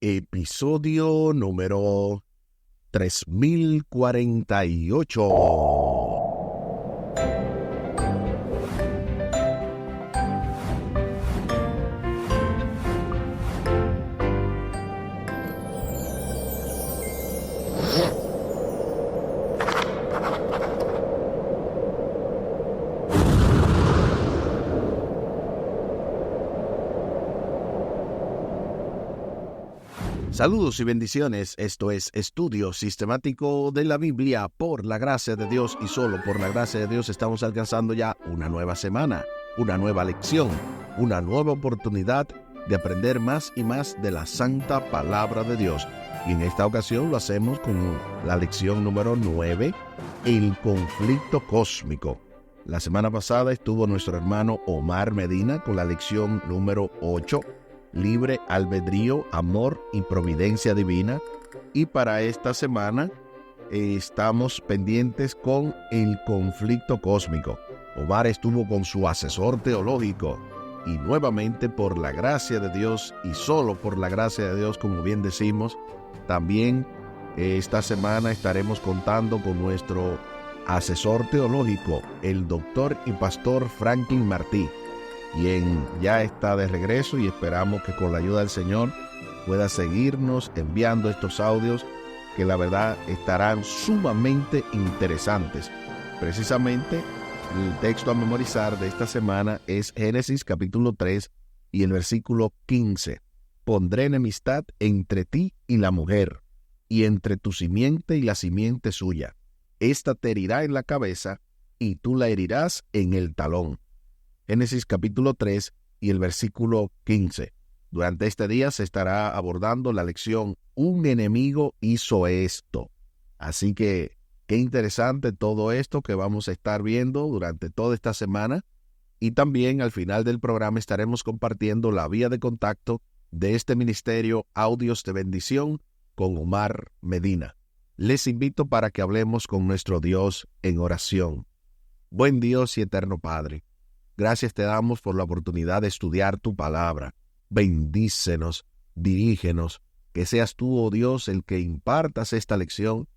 Episodio número 3048. Saludos y bendiciones, esto es Estudio Sistemático de la Biblia. Por la gracia de Dios y solo por la gracia de Dios estamos alcanzando ya una nueva semana, una nueva lección, una nueva oportunidad de aprender más y más de la Santa Palabra de Dios. Y en esta ocasión lo hacemos con la lección número 9, el conflicto cósmico. La semana pasada estuvo nuestro hermano Omar Medina con la lección número 8, libre albedrío, amor y providencia divina. Y para esta semana estamos pendientes con el conflicto cósmico. Omar estuvo con su asesor teológico y nuevamente por la gracia de Dios y solo por la gracia de Dios, como bien decimos, también esta semana estaremos contando con nuestro asesor teológico, el doctor y pastor Franklin Martí, quien ya está de regreso y esperamos que con la ayuda del Señor pueda seguirnos enviando estos audios que la verdad estarán sumamente interesantes. Precisamente el texto a memorizar de esta semana es Génesis capítulo 3 y el versículo 15. Pondré enemistad entre ti y la mujer, y entre tu simiente y la simiente suya. Esta te herirá en la cabeza, y tú la herirás en el talón. Génesis capítulo 3 y el versículo 15. Durante este día se estará abordando la lección Un enemigo hizo esto. Así que qué interesante todo esto que vamos a estar viendo durante toda esta semana. Y también al final del programa estaremos compartiendo la vía de contacto de este ministerio Audios de Bendición con Omar Medina. Les invito para que hablemos con nuestro Dios en oración. Buen Dios y eterno Padre, gracias te damos por la oportunidad de estudiar tu palabra. Bendícenos, dirígenos, que seas tú, oh Dios, el que impartas esta lección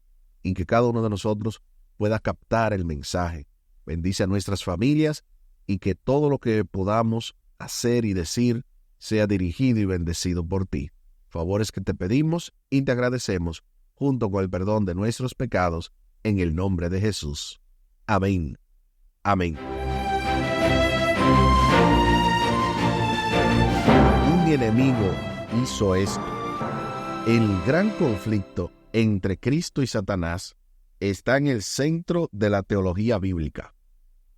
y que cada uno de nosotros pueda captar el mensaje. Bendice a nuestras familias y que todo lo que podamos hacer y decir sea dirigido y bendecido por ti. Favores que te pedimos y te agradecemos, junto con el perdón de nuestros pecados, en el nombre de Jesús. Amén. Amén. Un enemigo hizo esto. El gran conflicto entre Cristo y Satanás está en el centro de la teología bíblica.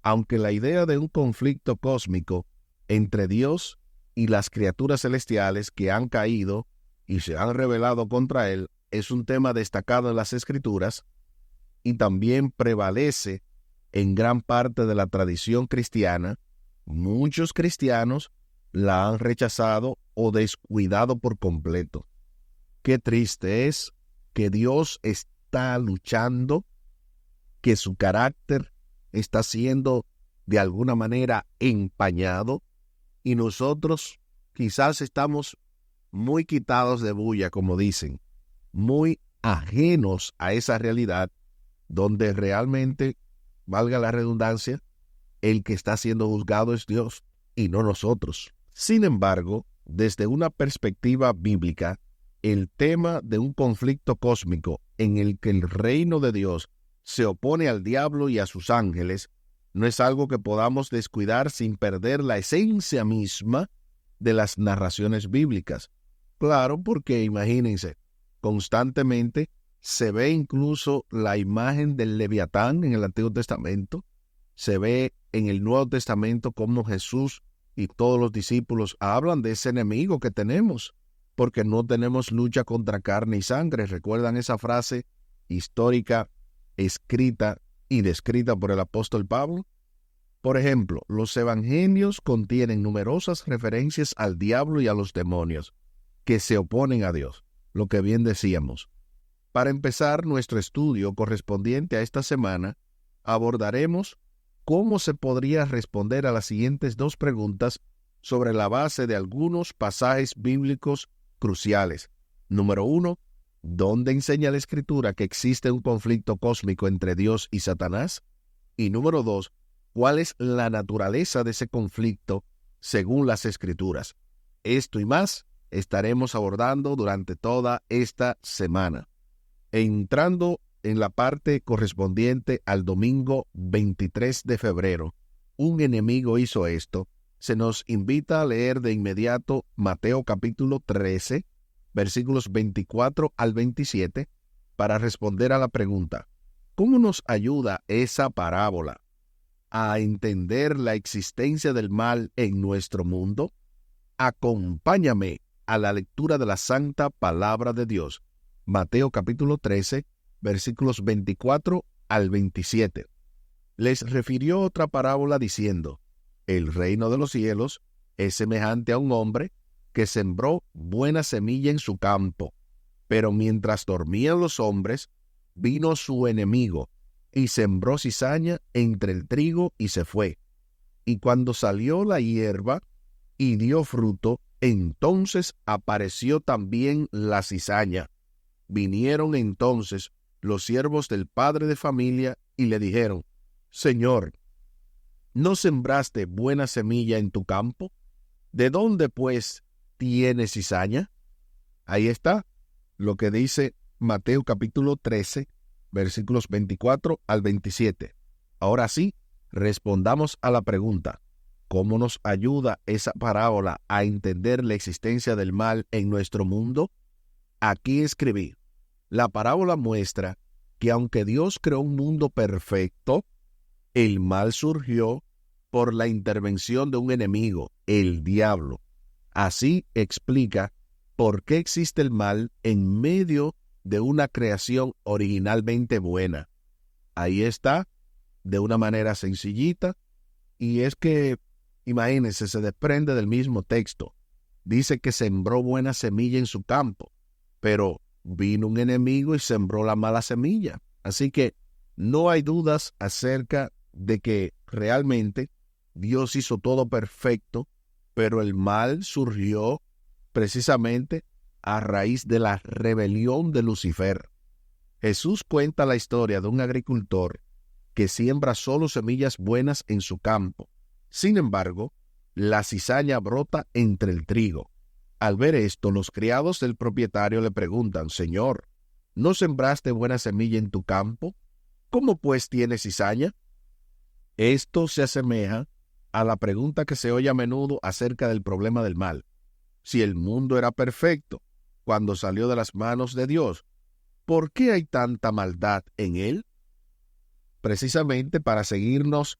Aunque la idea de un conflicto cósmico entre Dios y las criaturas celestiales que han caído y se han rebelado contra él es un tema destacado en las Escrituras y también prevalece en gran parte de la tradición cristiana, muchos cristianos la han rechazado o descuidado por completo. Qué triste es que Dios está luchando, que su carácter está siendo de alguna manera empañado y nosotros quizás estamos muy quitados de bulla, como dicen, muy ajenos a esa realidad donde realmente, valga la redundancia, el que está siendo juzgado es Dios y no nosotros. Sin embargo, desde una perspectiva bíblica, el tema de un conflicto cósmico en el que el reino de Dios se opone al diablo y a sus ángeles no es algo que podamos descuidar sin perder la esencia misma de las narraciones bíblicas. Claro, porque imagínense, constantemente se ve incluso la imagen del Leviatán en el Antiguo Testamento, se ve en el Nuevo Testamento cómo Jesús y todos los discípulos hablan de ese enemigo que tenemos, porque no tenemos lucha contra carne y sangre. ¿Recuerdan esa frase histórica escrita y descrita por el apóstol Pablo? Por ejemplo, los evangelios contienen numerosas referencias al diablo y a los demonios que se oponen a Dios, lo que bien decíamos. Para empezar nuestro estudio correspondiente a esta semana, abordaremos cómo se podría responder a las siguientes dos preguntas sobre la base de algunos pasajes bíblicos cruciales. Número 1, ¿dónde enseña la Escritura que existe un conflicto cósmico entre Dios y Satanás? Y número 2, ¿cuál es la naturaleza de ese conflicto según las Escrituras? Esto y más estaremos abordando durante toda esta semana. Entrando en la parte correspondiente al domingo 23 de febrero, un enemigo hizo esto. Se nos invita a leer de inmediato Mateo capítulo 13, versículos 24 al 27, para responder a la pregunta, ¿cómo nos ayuda esa parábola a entender la existencia del mal en nuestro mundo? Acompáñame a la lectura de la Santa Palabra de Dios. Mateo capítulo 13, versículos 24 al 27. Les refirió otra parábola diciendo, el reino de los cielos es semejante a un hombre que sembró buena semilla en su campo, pero mientras dormían los hombres, vino su enemigo y sembró cizaña entre el trigo y se fue. Y cuando salió la hierba y dio fruto, entonces apareció también la cizaña. Vinieron entonces los siervos del padre de familia y le dijeron, Señor, ¿no sembraste buena semilla en tu campo? ¿De dónde, pues, tienes cizaña? Ahí está lo que dice Mateo capítulo 13, versículos 24 al 27. Ahora sí, respondamos a la pregunta, ¿cómo nos ayuda esa parábola a entender la existencia del mal en nuestro mundo? Aquí escribí, la parábola muestra que aunque Dios creó un mundo perfecto, el mal surgió por la intervención de un enemigo, el diablo. Así explica por qué existe el mal en medio de una creación originalmente buena. Ahí está, de una manera sencillita, y es que, imagínense, se desprende del mismo texto. Dice que sembró buena semilla en su campo, pero vino un enemigo y sembró la mala semilla. Así que no hay dudas acerca de que realmente Dios hizo todo perfecto, pero el mal surgió precisamente a raíz de la rebelión de Lucifer. Jesús cuenta la historia de un agricultor que siembra solo semillas buenas en su campo. Sin embargo, la cizaña brota entre el trigo. Al ver esto, los criados del propietario le preguntan, Señor, ¿no sembraste buena semilla en tu campo? ¿Cómo pues tienes cizaña? Esto se asemeja a la pregunta que se oye a menudo acerca del problema del mal. Si el mundo era perfecto cuando salió de las manos de Dios, ¿por qué hay tanta maldad en él? Precisamente para seguirnos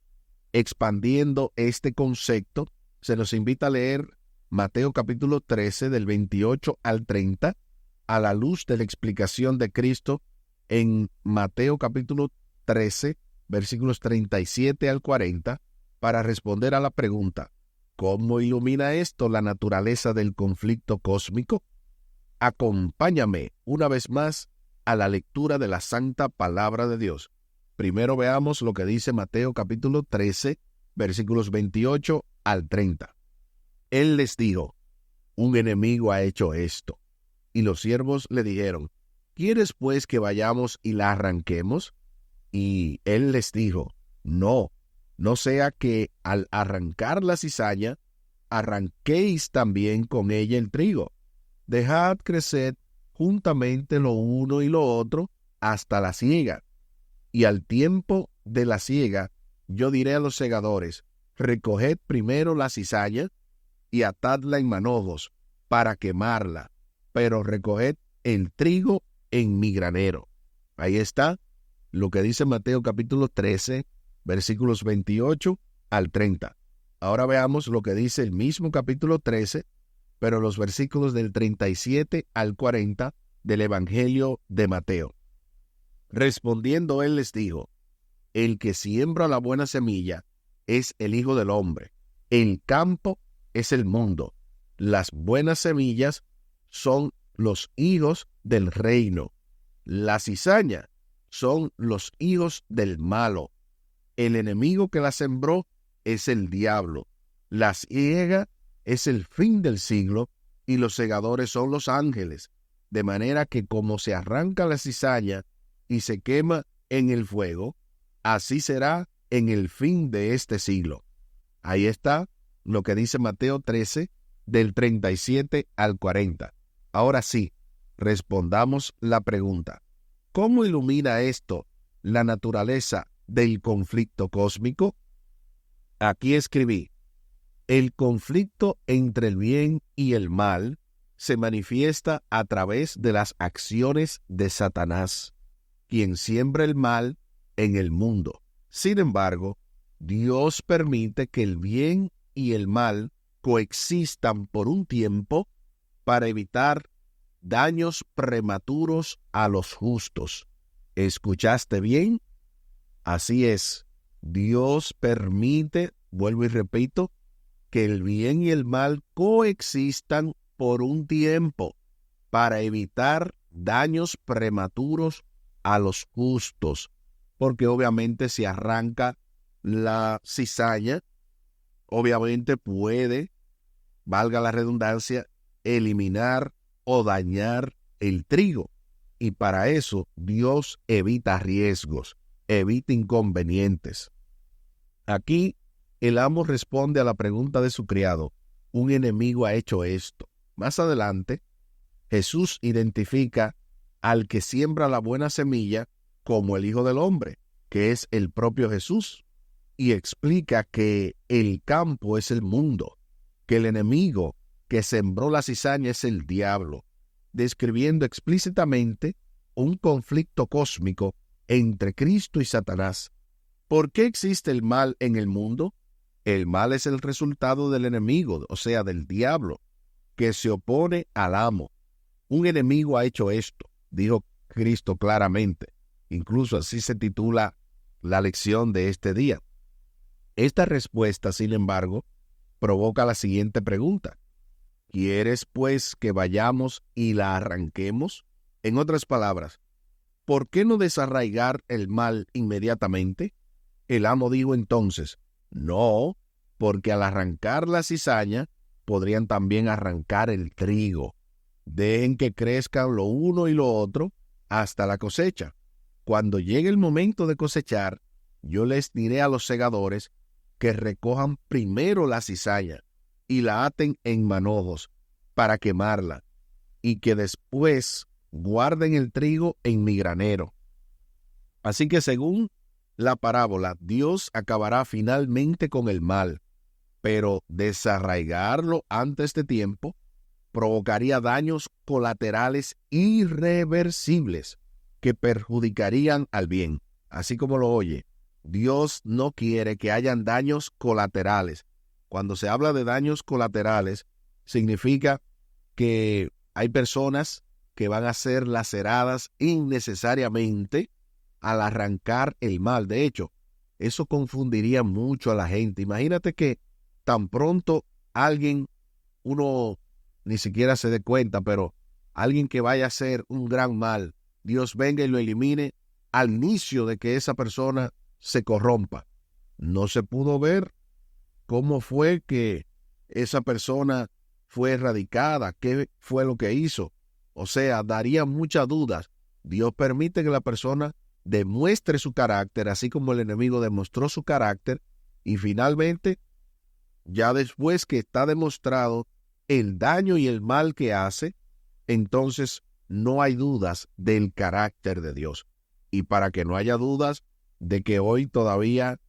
expandiendo este concepto, se nos invita a leer Mateo capítulo 13 del 28 al 30 a la luz de la explicación de Cristo en Mateo capítulo 13 versículos 37 al 40 para responder a la pregunta, ¿cómo ilumina esto la naturaleza del conflicto cósmico? Acompáñame una vez más a la lectura de la Santa Palabra de Dios. Primero veamos lo que dice Mateo capítulo 13, versículos 28 al 30. Él les dijo, un enemigo ha hecho esto. Y los siervos le dijeron, ¿quieres pues que vayamos y la arranquemos? Y él les dijo, no sea que al arrancar la cizaña, arranquéis también con ella el trigo. Dejad crecer juntamente lo uno y lo otro hasta la siega. Y al tiempo de la siega, yo diré a los segadores, recoged primero la cizaña y atadla en manojos para quemarla, pero recoged el trigo en mi granero. Ahí está lo que dice Mateo capítulo 13, versículos 28 al 30. Ahora veamos lo que dice el mismo capítulo 13, pero los versículos del 37 al 40 del Evangelio de Mateo. Respondiendo él les dijo, el que siembra la buena semilla es el Hijo del Hombre. El campo es el mundo. Las buenas semillas son los hijos del reino. La cizaña son los hijos del malo. El enemigo que la sembró es el diablo. La siega es el fin del siglo y los segadores son los ángeles. de manera que como se arranca la cizaña y se quema en el fuego, así será en el fin de este siglo. Ahí está lo que dice Mateo 13, del 37 al 40. Ahora sí, respondamos la pregunta: ¿cómo ilumina esto la naturaleza del conflicto cósmico? Aquí escribí: el conflicto entre el bien y el mal se manifiesta a través de las acciones de Satanás, quien siembra el mal en el mundo. Sin embargo, Dios permite que el bien y el mal coexistan por un tiempo para evitar daños prematuros a los justos. ¿Escuchaste bien? Así es. Dios permite, vuelvo y repito, que el bien y el mal coexistan por un tiempo para evitar daños prematuros a los justos, porque obviamente si arranca la cizaña, obviamente puede, valga la redundancia, eliminar o dañar el trigo, y para eso Dios evita riesgos, evita inconvenientes. Aquí el amo responde a la pregunta de su criado: un enemigo ha hecho esto. Más adelante, Jesús identifica al que siembra la buena semilla como el Hijo del Hombre, que es el propio Jesús, y explica que el campo es el mundo, que el enemigo que sembró la cizaña es el diablo, describiendo explícitamente un conflicto cósmico entre Cristo y Satanás. ¿Por qué existe el mal en el mundo? El mal es el resultado del enemigo, o sea, del diablo, que se opone al amo. Un enemigo ha hecho esto, dijo Cristo claramente. Incluso así se titula la lección de este día. Esta respuesta, sin embargo, provoca la siguiente pregunta: ¿quieres, pues, que vayamos y la arranquemos? En otras palabras, ¿por qué no desarraigar el mal inmediatamente? El amo dijo entonces: no, porque al arrancar la cizaña, podrían también arrancar el trigo. Dejen que crezcan lo uno y lo otro hasta la cosecha. Cuando llegue el momento de cosechar, yo les diré a los segadores que recojan primero la cizaña y la aten en manojos para quemarla, y que después guarden el trigo en mi granero. Así que según la parábola, Dios acabará finalmente con el mal, pero desarraigarlo antes de tiempo provocaría daños colaterales irreversibles que perjudicarían al bien. Así como lo oye, Dios no quiere que hayan daños colaterales. Cuando se habla de daños colaterales, significa que hay personas que van a ser laceradas innecesariamente al arrancar el mal. De hecho, eso confundiría mucho a la gente. Imagínate que tan pronto alguien, uno ni siquiera se dé cuenta, pero alguien que vaya a hacer un gran mal, Dios venga y lo elimine al inicio de que esa persona se corrompa. No se pudo ver cómo fue que esa persona fue erradicada, qué fue lo que hizo. O sea, daría muchas dudas. Dios permite que la persona demuestre su carácter, así como el enemigo demostró su carácter, y finalmente, ya después que está demostrado el daño y el mal que hace, entonces no hay dudas del carácter de Dios. Y para que no haya dudas de que hoy todavía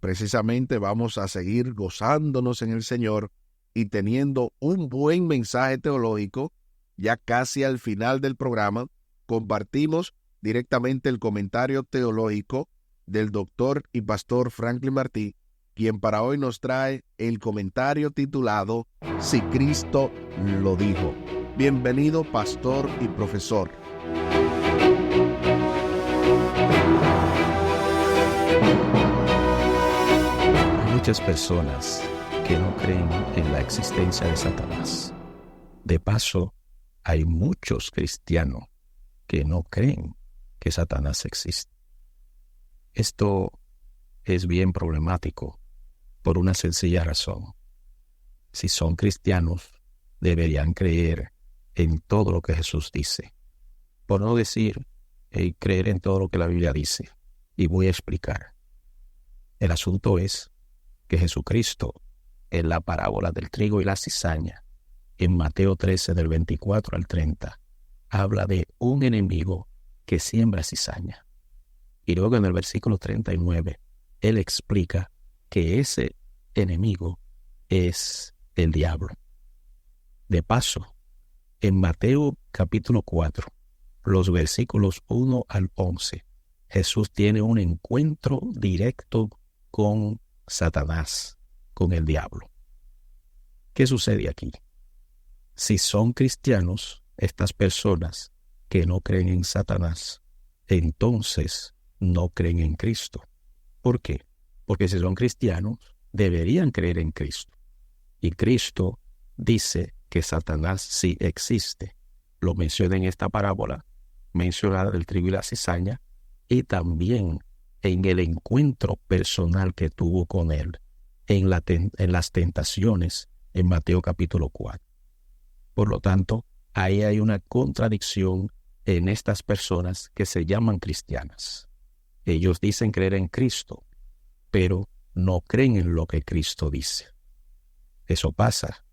precisamente vamos a seguir gozándonos en el Señor y teniendo un buen mensaje teológico, ya casi al final del programa, compartimos directamente el comentario teológico del doctor y pastor Franklin Martí, quien para hoy nos trae el comentario titulado Si Cristo lo dijo. Bienvenido, pastor y profesor. Hay muchas personas que no creen en la existencia de Satanás. De paso, hay muchos cristianos que no creen que Satanás existe. Esto es bien problemático por una sencilla razón. Si son cristianos, deberían creer en todo lo que Jesús dice. Por no decir creer en todo lo que la Biblia dice. Y voy a explicar. El asunto es que Jesucristo, en la parábola del trigo y la cizaña, en Mateo 13, del 24 al 30, habla de un enemigo que siembra cizaña. Y luego en el versículo 39, él explica que ese enemigo es el diablo. De paso, en Mateo capítulo 4, los versículos 1 al 11, Jesús tiene un encuentro directo con Satanás, con el diablo. ¿Qué sucede aquí? Si son cristianos, estas personas que no creen en Satanás, entonces no creen en Cristo. ¿Por qué? Porque si son cristianos, deberían creer en Cristo. Y Cristo dice que Satanás sí existe. Lo menciona en esta parábola, mencionada del trigo y la cizaña, y también en el encuentro personal que tuvo con él, en las tentaciones, en Mateo capítulo 4. Por lo tanto, ahí hay una contradicción en estas personas que se llaman cristianas. Ellos dicen creer en Cristo, pero no creen en lo que Cristo dice. Eso pasa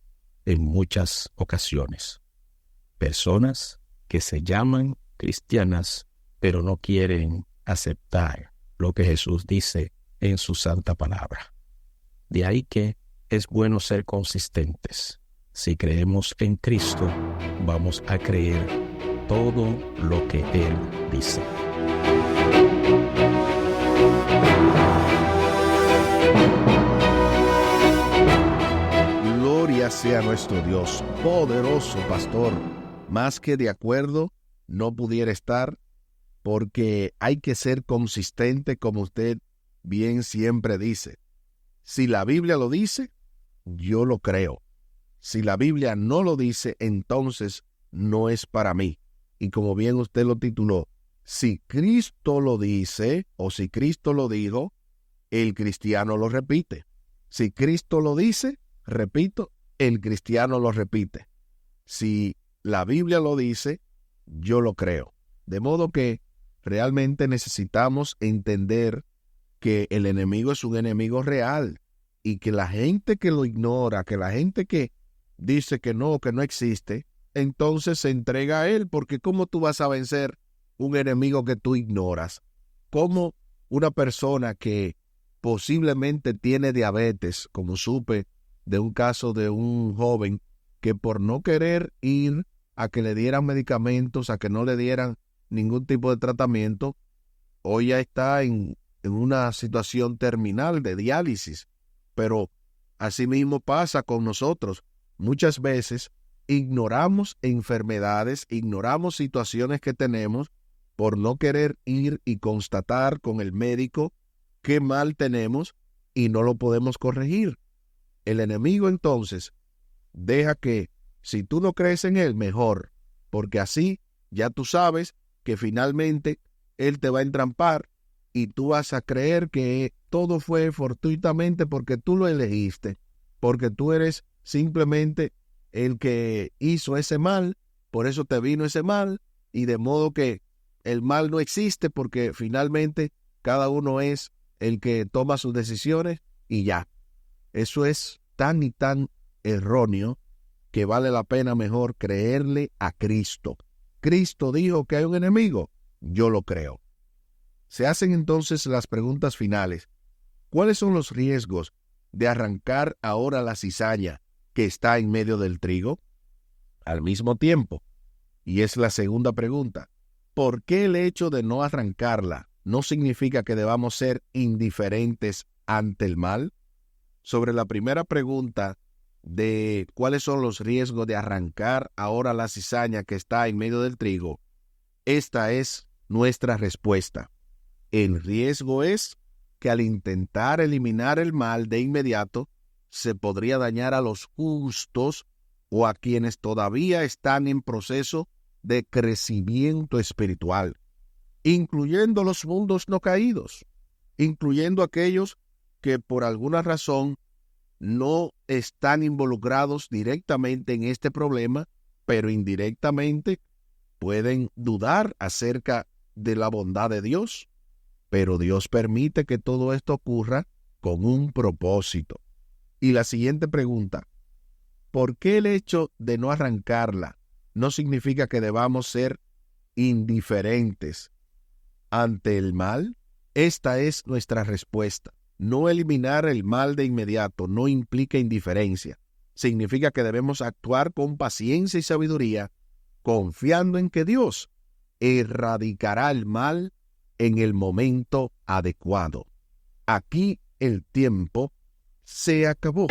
en muchas ocasiones. Personas que se llaman cristianas, pero no quieren aceptar lo que Jesús dice en su santa palabra. De ahí que es bueno ser consistentes. Si creemos en Cristo, vamos a creer todo lo que Él dice. Gloria sea nuestro Dios, poderoso pastor. Más que de acuerdo, no pudiera estar, porque hay que ser consistente, como usted bien siempre dice. Si la Biblia lo dice, yo lo creo. Si la Biblia no lo dice, entonces no es para mí. Y como bien usted lo tituló, si Cristo lo dice o si Cristo lo dijo, el cristiano lo repite. Si Cristo lo dice, repito, el cristiano lo repite. Si la Biblia lo dice, yo lo creo. De modo que realmente necesitamos entender que el enemigo es un enemigo real y que la gente que lo ignora, que la gente que dice que no existe, entonces se entrega a él, porque ¿cómo tú vas a vencer un enemigo que tú ignoras? ¿Cómo una persona que posiblemente tiene diabetes, como supe de un caso de un joven que por no querer ir a que le dieran medicamentos, a que no le dieran ningún tipo de tratamiento, hoy ya está en una situación terminal de diálisis? Pero asimismo pasa con nosotros. Muchas veces ignoramos enfermedades, ignoramos situaciones que tenemos por no querer ir y constatar con el médico qué mal tenemos y no lo podemos corregir. El enemigo entonces deja que, si tú no crees en él, mejor, porque así ya tú sabes que finalmente él te va a entrampar y tú vas a creer que todo fue fortuitamente porque tú lo elegiste, porque tú eres simplemente el que hizo ese mal, por eso te vino ese mal, y de modo que el mal no existe porque finalmente cada uno es el que toma sus decisiones y ya. Eso es tan y tan erróneo que vale la pena mejor creerle a Cristo. Cristo dijo que hay un enemigo, yo lo creo. Se hacen entonces las preguntas finales. ¿Cuáles son los riesgos de arrancar ahora la cizaña que está en medio del trigo? Al mismo tiempo, y es la segunda pregunta, ¿por qué el hecho de no arrancarla no significa que debamos ser indiferentes ante el mal? Sobre la primera pregunta de cuáles son los riesgos de arrancar ahora la cizaña que está en medio del trigo, esta es nuestra respuesta. El riesgo es que al intentar eliminar el mal de inmediato, se podría dañar a los justos o a quienes todavía están en proceso de crecimiento espiritual, incluyendo los mundos no caídos, incluyendo aquellos que por alguna razón no están involucrados directamente en este problema, pero indirectamente pueden dudar acerca de la bondad de Dios. Pero Dios permite que todo esto ocurra con un propósito. Y la siguiente pregunta: ¿por qué el hecho de no arrancarla no significa que debamos ser indiferentes ante el mal? Esta es nuestra respuesta. No eliminar el mal de inmediato no implica indiferencia. Significa que debemos actuar con paciencia y sabiduría, confiando en que Dios erradicará el mal en el momento adecuado. Aquí el tiempo se acabó.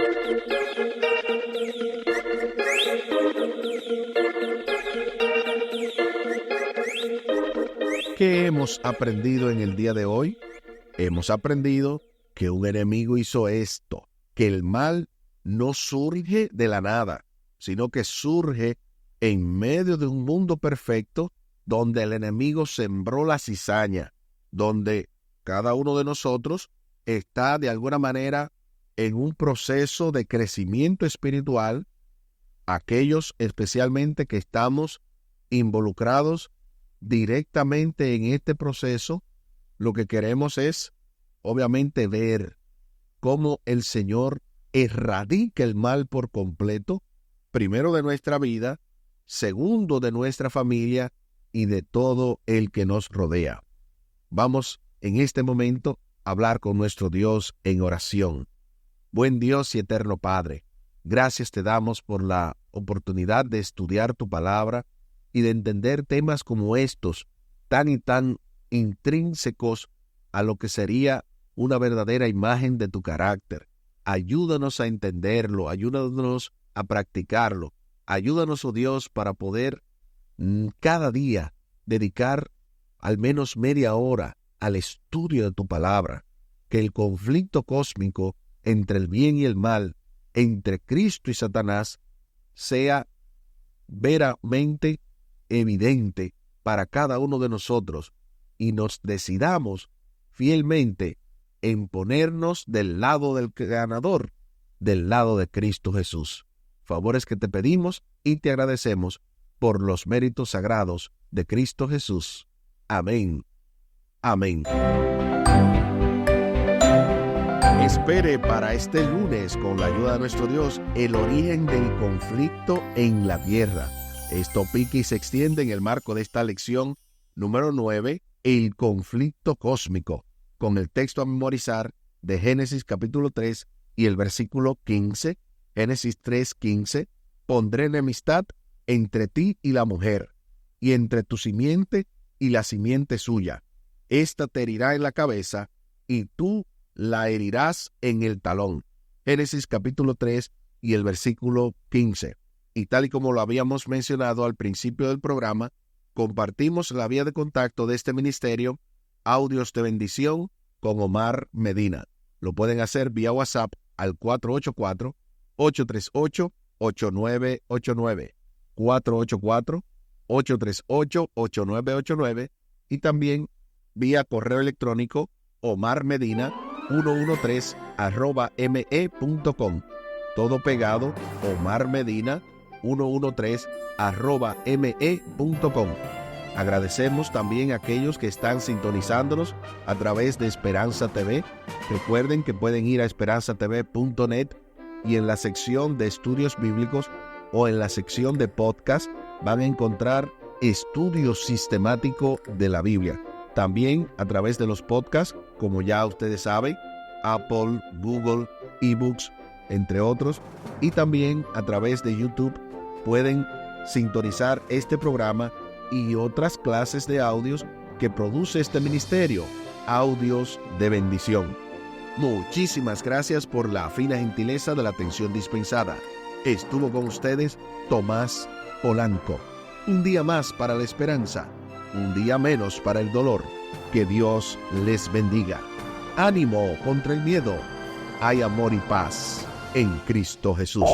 ¿Qué hemos aprendido en el día de hoy? Hemos aprendido que un enemigo hizo esto, que el mal no surge de la nada, sino que surge en medio de un mundo perfecto donde el enemigo sembró la cizaña, donde cada uno de nosotros está de alguna manera en un proceso de crecimiento espiritual, aquellos especialmente que estamos involucrados directamente en este proceso. Lo que queremos es, obviamente, ver cómo el Señor erradica el mal por completo, primero de nuestra vida, segundo de nuestra familia y de todo el que nos rodea. Vamos en este momento a hablar con nuestro Dios en oración. Buen Dios y eterno Padre, gracias te damos por la oportunidad de estudiar tu palabra y de entender temas como estos, tan y tan intrínsecos a lo que sería una verdadera imagen de tu carácter. Ayúdanos a entenderlo, ayúdanos a practicarlo. Ayúdanos, oh Dios, para poder cada día dedicar al menos media hora al estudio de tu palabra. Que el conflicto cósmico entre el bien y el mal, entre Cristo y Satanás, sea veramente evidente para cada uno de nosotros y nos decidamos fielmente en ponernos del lado del ganador, del lado de Cristo Jesús. Favores que te pedimos y te agradecemos por los méritos sagrados de Cristo Jesús. Amén. Amén. Espere para este lunes, con la ayuda de nuestro Dios, el origen del conflicto en la tierra. Esto pica y se extiende en el marco de esta lección número 9, el conflicto cósmico, con el texto a memorizar de Génesis capítulo 3 y el versículo 15, Génesis 3:15, pondré enemistad entre ti y la mujer, y entre tu simiente y la simiente suya. Esta te herirá en la cabeza, y tú la herirás en el talón. Génesis capítulo 3 y el versículo 15. Y tal y como lo habíamos mencionado al principio del programa, compartimos la vía de contacto de este ministerio, Audios de Bendición, con Omar Medina. Lo pueden hacer vía WhatsApp al 484-838-8989, 484-838-8989, y también vía correo electrónico omarmedina113@me.com. Todo pegado, omarmedina113@me.com. Agradecemos también a aquellos que están sintonizándonos a través de Esperanza TV. Recuerden que pueden ir a esperanzatv.net y en la sección de estudios bíblicos o en la sección de podcast van a encontrar estudio sistemático de la Biblia. También a través de los podcasts, como ya ustedes saben, Apple, Google, eBooks, entre otros. Y también a través de YouTube pueden sintonizar este programa y otras clases de audios que produce este ministerio, Audios de Bendición. Muchísimas gracias por la fina gentileza de la atención dispensada. Estuvo con ustedes Tomás Polanco. Un día más para la esperanza, un día menos para el dolor. Que Dios les bendiga. Ánimo contra el miedo. Hay amor y paz en Cristo Jesús.